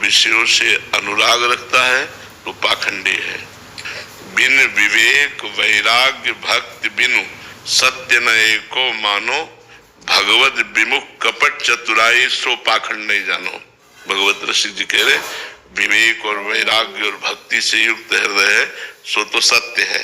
विषयों से अनुराग रखता है तो पाखंडी है। बिन विवेक वैराग्य भक्ति बिनु सत्य न एको मानो, भगवत विमुख कपट चतुराई सो पाखंड नहीं जानो। भगवत ऋषि जी कह रहे विवेक और वैराग्य और भक्ति से युक्त हृदय है सो तो सत्य है,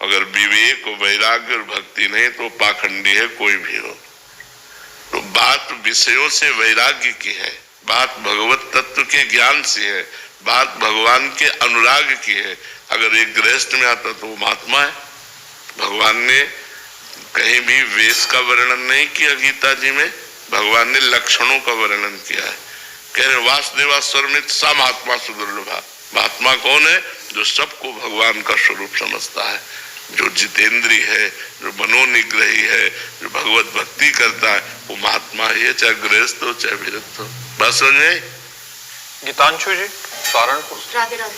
अगर विवेक और वैराग्य और भक्ति नहीं तो पाखंडी है कोई भी हो। तो बात विषयों से वैराग्य की है, बात भगवत तत्व के ज्ञान से है, बात भगवान के अनुराग की है। अगर एक गृहस्थ में आता तो वो महात्मा है। भगवान ने कहीं भी वेश का वर्णन नहीं किया गीता जी में, भगवान ने लक्षणों का वर्णन किया है। कह रहे वासुदेवा स्वरमित सा महात्मा सुदुर्लभा। महात्मा कौन है? जो सबको भगवान का स्वरूप समझता है, जो जितेंद्रिय है, जो मनोनिग्रही है, जो भगवत भक्ति करता है, वो महात्मा ही है, चाहे गृहस्थ हो चाहे विरक्त हो। बस हो जाए। गीतांशु जी सहारनपुर। राधे राधे।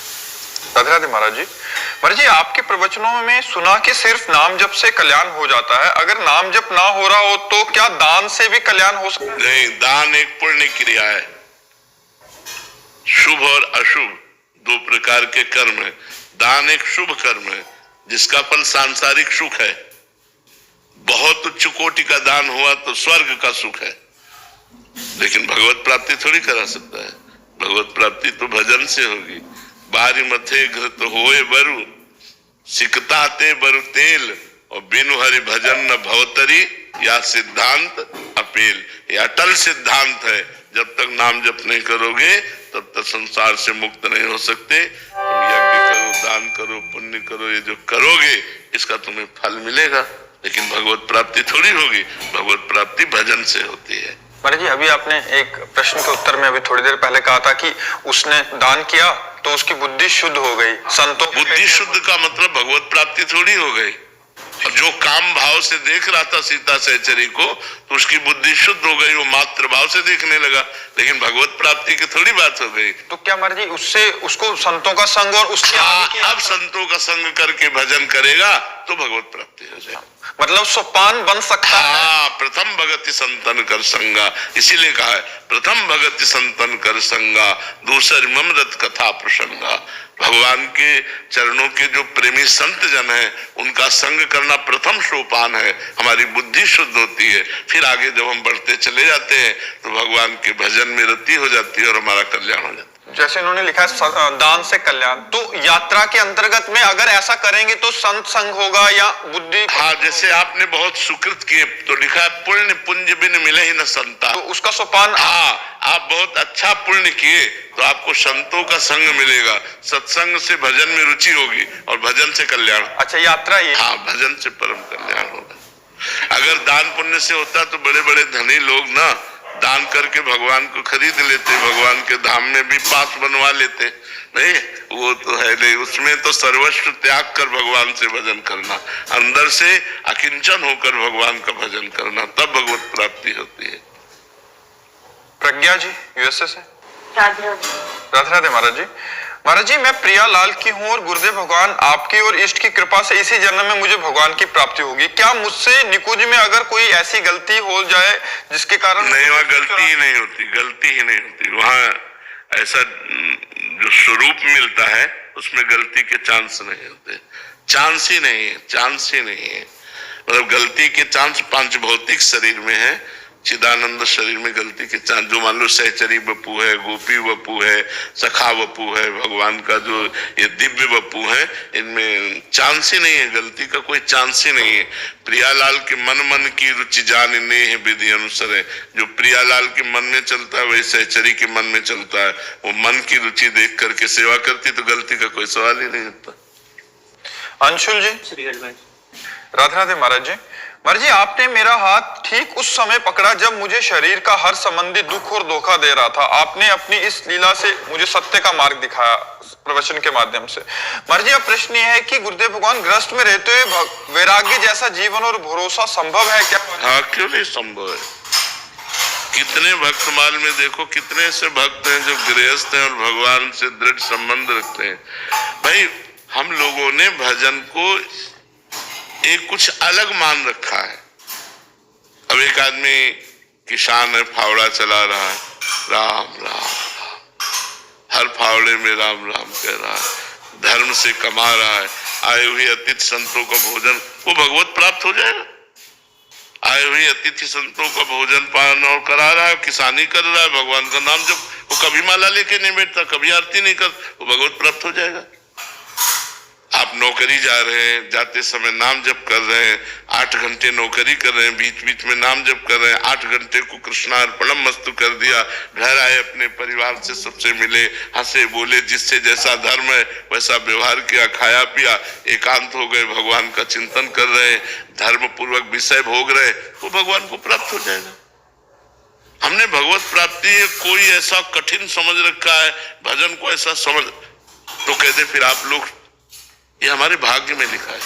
राधे राधे महाराज जी। महाराज जी आपके प्रवचनों में सुना कि सिर्फ नाम जप से कल्याण हो जाता है, अगर नाम जप ना हो रहा हो तो क्या दान से भी कल्याण हो सकता है? नहीं, दान एक पुण्य क्रिया है। शुभ और अशुभ दो प्रकार के कर्म है। दान एक शुभ कर्म है जिसका फल सांसारिक सुख है। बहुत उच्च कोटि का दान हुआ तो स्वर्ग का सुख है, लेकिन भगवत प्राप्ति थोड़ी करा सकता है। भगवत प्राप्ति तो भजन से होगी। बारी मथे घृत होए बरु, सिकताते बरु तेल, और बिनु हरि भजन न भवतरी, या सिद्धांत अपेल। ये अटल सिद्धांत है। जब तक नाम जप नहीं करोगे तब तक संसार से मुक्त नहीं हो सकते। तुम यज्ञ करो, दान करो, पुण्य करो, ये जो करोगे इसका तुम्हें फल मिलेगा, लेकिन भगवत प्राप्ति थोड़ी होगी। भगवत प्राप्ति भजन से होती है। महाराज जी अभी आपने एक प्रश्न के उत्तर में अभी थोड़ी देर पहले कहा था कि उसने दान किया तो उसकी बुद्धि शुद्ध हो गई। संतों बुद्धि शुद्ध का मतलब भगवत प्राप्ति थोड़ी हो गई। और जो काम भाव से देख रहा था सीता सहचरी को तो उसकी बुद्धि शुद्ध हो गई, वो मात्र भाव से देखने लगा, लेकिन भगवत प्राप्ति की थोड़ी बात हो गई। तो क्या महाराज जी उससे उसको संतों का संग और उसके अब संतों का संग करके भजन करेगा तो भगवत प्राप्ति हो जाएगी। मतलब सोपान बन सकता है। प्रथम भगति संतन कर संगा, इसीलिए कहा है प्रथम भगति संतन कर संगा, दूसर ममृत कथा प्रसंगा। भगवान के चरणों के जो प्रेमी संत जन है उनका संग करना प्रथम सोपान है। हमारी बुद्धि शुद्ध होती है, फिर आगे जब हम बढ़ते चले जाते हैं तो भगवान के भजन में रति हो जाती है और हमारा कल्याण हो जाता है। जैसे इन्होंने लिखा है दान से कल्याण, तो यात्रा के अंतर्गत में अगर ऐसा करेंगे तो संत संग होगा या बुद्धि? हाँ, जैसे आपने बहुत सुकृत किए तो लिखा है पुण्य पुंज बिन मिले ही न संता। तो उसका सोपान। हाँ, आप बहुत अच्छा पुण्य किए तो आपको संतों का संग मिलेगा, सत्संग से भजन में रुचि होगी और भजन से कल्याण। अच्छा, यात्रा ये। हाँ, भजन से परम कल्याण होगा। अगर दान पुण्य से होता तो बड़े बड़े धनी लोग ना दान करके भगवान को खरीद लेते, भगवान के धाम में भी पास बनवा लेते। नहीं, वो तो है नहीं। उसमें तो सर्वस्व त्याग कर भगवान से भजन करना, अंदर से अकिंचन होकर भगवान का भजन करना, तब भगवत प्राप्ति होती है। प्रज्ञा जी यूएसए से। राधे राधे। राधे राधे महाराज जी। महाराज जी मैं प्रिया लाल की हूँ और गुरुदेव भगवान आपकी और इष्ट की कृपा से इसी जन्म में मुझे भगवान की प्राप्ति होगी। क्या मुझसे निकुंज में अगर कोई ऐसी गलती हो जाए जिसके कारण? नहीं, वहाँ गलती ही नहीं होती, गलती ही नहीं होती। वहाँ ऐसा जो स्वरूप मिलता है उसमें गलती के चांस नहीं होते। चांस ही नहीं है, चांस ही नहीं है। मतलब गलती के चांस पांच भौतिक शरीर में है, चिदानंद शरीर में गलती के चांस, जो मान लो सहचरी वपु है, गोपी वपु है, सखा वपु है, भगवान का जो ये दिव्य वपु है, इनमें चांस ही नहीं है, गलती का कोई चांस ही नहीं है। प्रियालाल के मन मन की रुचि जानने है विधि अनुसार है। जो प्रियालाल के मन में चलता है वही सहचरी के मन में चलता है। वो मन की रुचि देख करके सेवा करती तो गलती का कोई सवाल ही नहीं होता। अंशुल जी। राधे राधे महाराज जी। महाराज जी आपने मेरा हाथ ठीक उस समय पकड़ा जब मुझे शरीर का हर संबंधी दुख और धोखा दे रहा था। आपने अपनी इस लीला से मुझे सत्य का मार्ग दिखाया प्रवचन के माध्यम से। महाराज जी अब प्रश्न ये है कि गुरुदेव भगवान ग्रस्त में रहते हुए वैराग्य जैसा जीवन और भरोसा संभव है क्या? हाँ, क्यों नहीं संभव है। कितने भक्तमाल में देखो कितने ऐसे भक्त हैं जो गृहस्थ हैं और भगवान से दृढ़ संबंध रखते हैं। भाई हम लोगों ने भजन को एक कुछ अलग मान रखा है। अब एक आदमी किसान है, फावड़ा चला रहा है, राम राम राम, फावड़े में राम राम कह रहा है, धर्म से कमा रहा है, आए हुए अतिथि संतों का भोजन, वो भगवत प्राप्त हो जाएगा। आए हुए अतिथि संतों का भोजन पान और करा रहा है, किसानी कर रहा है, भगवान का नाम जब, वो कभी माला लेके नहीं बैठता, कभी आरती नहीं कर, वो भगवत प्राप्त हो जाएगा। आप नौकरी जा रहे हैं, जाते समय नाम जप कर रहे हैं, 8 घंटे नौकरी कर रहे हैं, बीच बीच में नाम जप कर रहे हैं, 8 घंटे को कृष्णार्पणम मस्तु कर दिया, घर आए, अपने परिवार से सबसे मिले, हंसे बोले, जिससे जैसा धर्म है वैसा व्यवहार किया, खाया पिया, एकांत हो गए, भगवान का चिंतन कर रहे हैं, धर्म पूर्वक विषय भोग रहे, वो भगवान को प्राप्त हो जाएगा। हमने भगवत प्राप्ति कोई ऐसा कठिन समझ रखा है, भजन को ऐसा समझ, तो कहते फिर आप लोग, ये हमारे भाग्य में लिखा है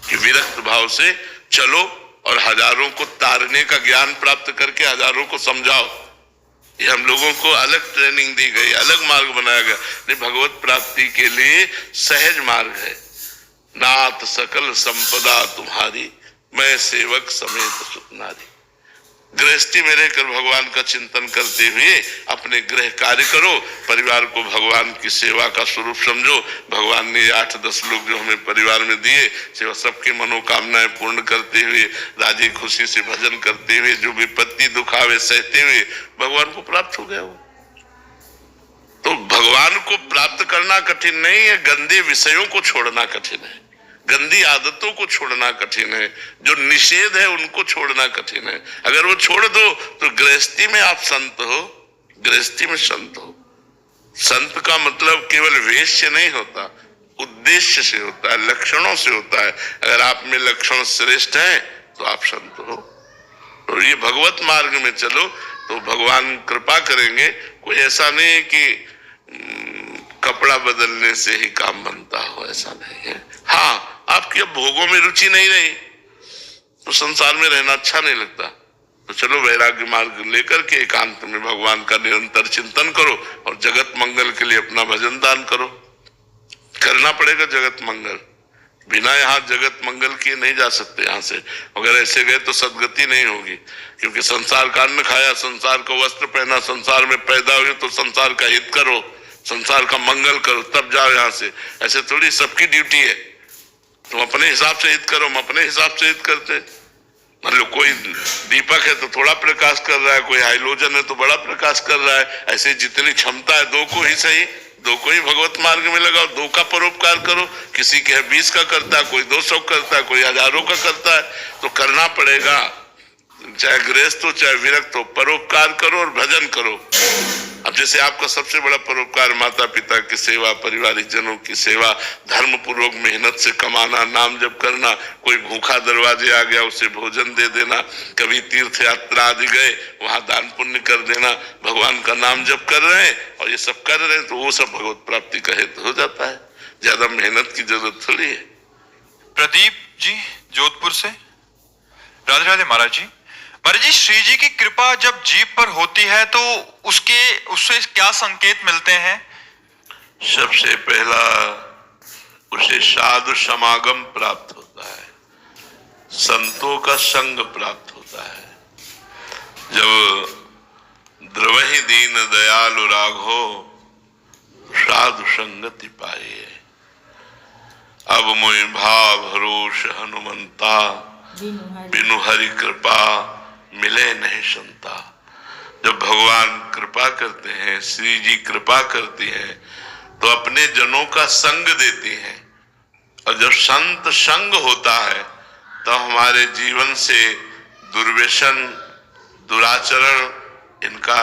कि विरक्त भाव से चलो और हजारों को तारने का ज्ञान प्राप्त करके हजारों को समझाओ। ये हम लोगों को अलग ट्रेनिंग दी गई, अलग मार्ग बनाया गया। नहीं, भगवत प्राप्ति के लिए सहज मार्ग है। नाथ सकल संपदा तुम्हारी, मैं सेवक समेत सुख नारी। गृहस्थी में रहकर भगवान का चिंतन करते हुए अपने गृह कार्य करो, परिवार को भगवान की सेवा का स्वरूप समझो। भगवान ने 8-10 लोग जो हमें परिवार में दिए, सेवा सबकी मनोकामनाएं पूर्ण करते हुए, राजी खुशी से भजन करते हुए, जो विपत्ति दुख आवे सहते हुए भगवान को प्राप्त हो गया वो। तो भगवान को प्राप्त करना कठिन नहीं है, गंदे विषयों को छोड़ना कठिन है, गंदी आदतों को छोड़ना कठिन है, जो निषेध है उनको छोड़ना कठिन है। अगर वो छोड़ दो तो गृहस्थी में आप संत हो, गृहस्थी में संत हो। संत का मतलब केवल वेश से नहीं होता, उद्देश्य से होता है, लक्षणों से होता है। अगर आप में लक्षण श्रेष्ठ हैं तो आप संत हो। तो ये भगवत मार्ग में चलो तो भगवान कृपा करेंगे। कोई ऐसा नहीं है कि कपड़ा बदलने से ही काम बनता हो, ऐसा नहीं है। हाँ, आपकी अब भोगों में रुचि नहीं रही तो संसार में रहना अच्छा नहीं लगता, तो चलो वैराग्य मार्ग लेकर के एकांत में भगवान का निरंतर चिंतन करो और जगत मंगल के लिए अपना भजन दान करो। करना पड़ेगा जगत मंगल, बिना यहाँ जगत मंगल किए नहीं जा सकते यहाँ से। अगर ऐसे गए तो सदगति नहीं होगी, क्योंकि संसार का अन्न खाया, संसार का वस्त्र पहना, संसार में पैदा हुए तो संसार का हित करो, संसार का मंगल करो, तब जाओ यहाँ से। ऐसे थोड़ी सबकी ड्यूटी है, तुम अपने हिसाब से हित करो, हम अपने हिसाब से हित करते। मतलब कोई दीपक है तो थोड़ा प्रकाश कर रहा है, कोई हाइलोजन है तो बड़ा प्रकाश कर रहा है। ऐसे जितनी क्षमता है, 2 को ही सही, 2 को ही भगवत मार्ग में लगाओ, 2 का परोपकार करो। किसी के 20 का करता है, कोई 200 करता है, कोई हजारों का करता है, तो करना पड़ेगा। चाहे गृहस्थ हो चाहे विरक्त हो, परोपकार करो और भजन करो। अब जैसे आपका सबसे बड़ा परोपकार माता पिता की सेवा, पारिवारिक जनों की सेवा, धर्म पूर्वक मेहनत से कमाना, नाम जप करना, कोई भूखा दरवाजे आ गया उसे भोजन दे देना, कभी तीर्थ यात्रा आदि गए वहां दान पुण्य कर देना, भगवान का नाम जप कर रहे हैं और ये सब कर रहे हैं, तो वो सब भगवत प्राप्ति का हेतु हो जाता है। ज्यादा मेहनत की जरूरत थोड़ी है। प्रदीप जी जोधपुर से। राधे राधे महाराज जी। महाराज जी, श्री जी की कृपा जब जीव पर होती है तो उससे क्या संकेत मिलते हैं? सबसे पहला उसे साधु समागम प्राप्त होता है, संतों का संग प्राप्त होता है। जब द्रवहि दीन दयालु राघो साधु संगति पाए, अब मोहि भाव भरोस हनुमंता, बिनु हरि कृपा मिले नहीं संता। जब भगवान कृपा करते हैं, श्री जी कृपा करती हैं, तो अपने जनों का संग देती हैं। और जब संत संग होता है तो हमारे जीवन से दुर्व्यसन, दुराचरण इनका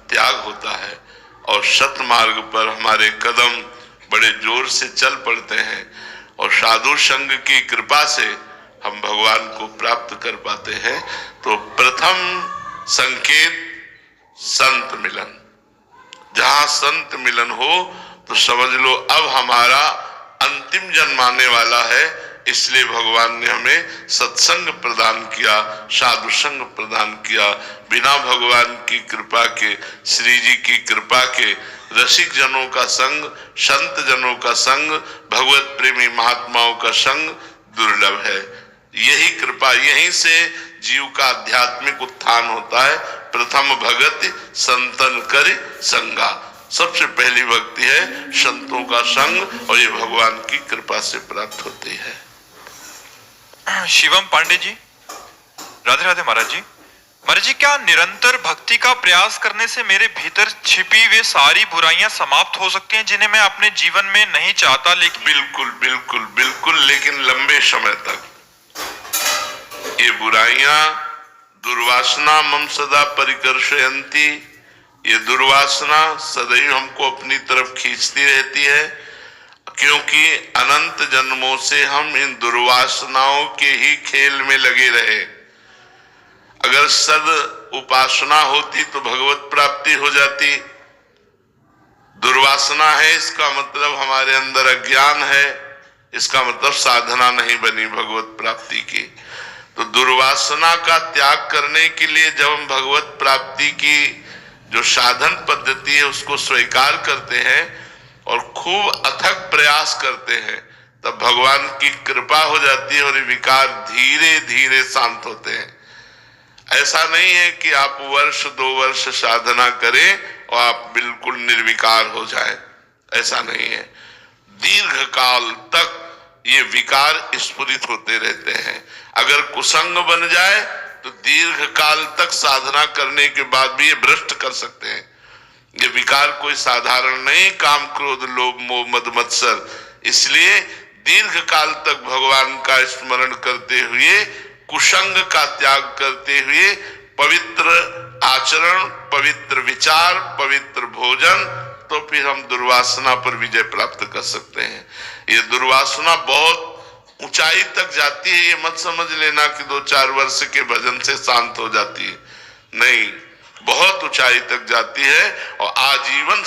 त्याग होता है और सत मार्ग पर हमारे कदम बड़े जोर से चल पड़ते हैं। और साधु संग की कृपा से हम भगवान को प्राप्त कर पाते हैं। तो प्रथम संकेत संत मिलन। जहां संत मिलन हो तो समझ लो अब हमारा अंतिम जन्म आने वाला है, इसलिए भगवान ने हमें सत्संग प्रदान किया, साधु संग प्रदान किया। बिना भगवान की कृपा के, श्री जी की कृपा के रसिक जनों का संग, संत जनों का संग, भगवत प्रेमी महात्माओं का संग दुर्लभ है। यही कृपा, यहीं से जीव का आध्यात्मिक उत्थान होता है। प्रथम भगत संतन कर संगा। सबसे पहली भक्ति है संतों का संग, और ये भगवान की कृपा से प्राप्त होती है। शिवम पांडे जी, राधे राधे महाराज जी। महाराज जी, क्या निरंतर भक्ति का प्रयास करने से मेरे भीतर छिपी वे सारी बुराइयां समाप्त हो सकती हैं जिन्हें मैं अपने जीवन में नहीं चाहता? लेकिन बिल्कुल बिल्कुल बिल्कुल, लेकिन लंबे समय तक। ये बुराइयां दुर्वासना मम सदा परिकर्षयन्ति, ये दुर्वासना सदैव हमको अपनी तरफ खींचती रहती है, क्योंकि अनंत जन्मों से हम इन दुर्वासनाओं के ही खेल में लगे रहे। अगर सद उपासना होती तो भगवत प्राप्ति हो जाती। दुर्वासना है, इसका मतलब हमारे अंदर अज्ञान है, इसका मतलब साधना नहीं बनी भगवत प्राप्ति की। तो दुर्वासना का त्याग करने के लिए जब हम भगवत प्राप्ति की जो साधन पद्धति है उसको स्वीकार करते हैं और खूब अथक प्रयास करते हैं, तब भगवान की कृपा हो जाती है और ये विकार धीरे धीरे शांत होते हैं। ऐसा नहीं है कि आप वर्ष 2 वर्ष साधना करें और आप बिल्कुल निर्विकार हो जाएं, ऐसा नहीं है। दीर्घ काल तक ये विकार स्फुरित होते रहते हैं। अगर कुसंग बन जाए तो दीर्घ काल तक साधना करने के बाद भी ये भ्रष्ट कर सकते हैं। ये विकार कोई साधारण नहीं, काम क्रोध लोभ मोह मद मत्सर। इसलिए दीर्घ काल तक भगवान का स्मरण करते हुए, कुसंग का त्याग करते हुए, पवित्र आचरण, पवित्र विचार, पवित्र भोजन, तो फिर हम दुर्वासना पर विजय प्राप्त कर सकते हैं। ये दुर्वासना बहुत ऊंचाई तक जाती है, ये मत समझ लेना कि 2-4 वर्ष के भजन से शांत हो जाती है, नहीं, बहुत ऊंचाई तक जाती है और आजीवन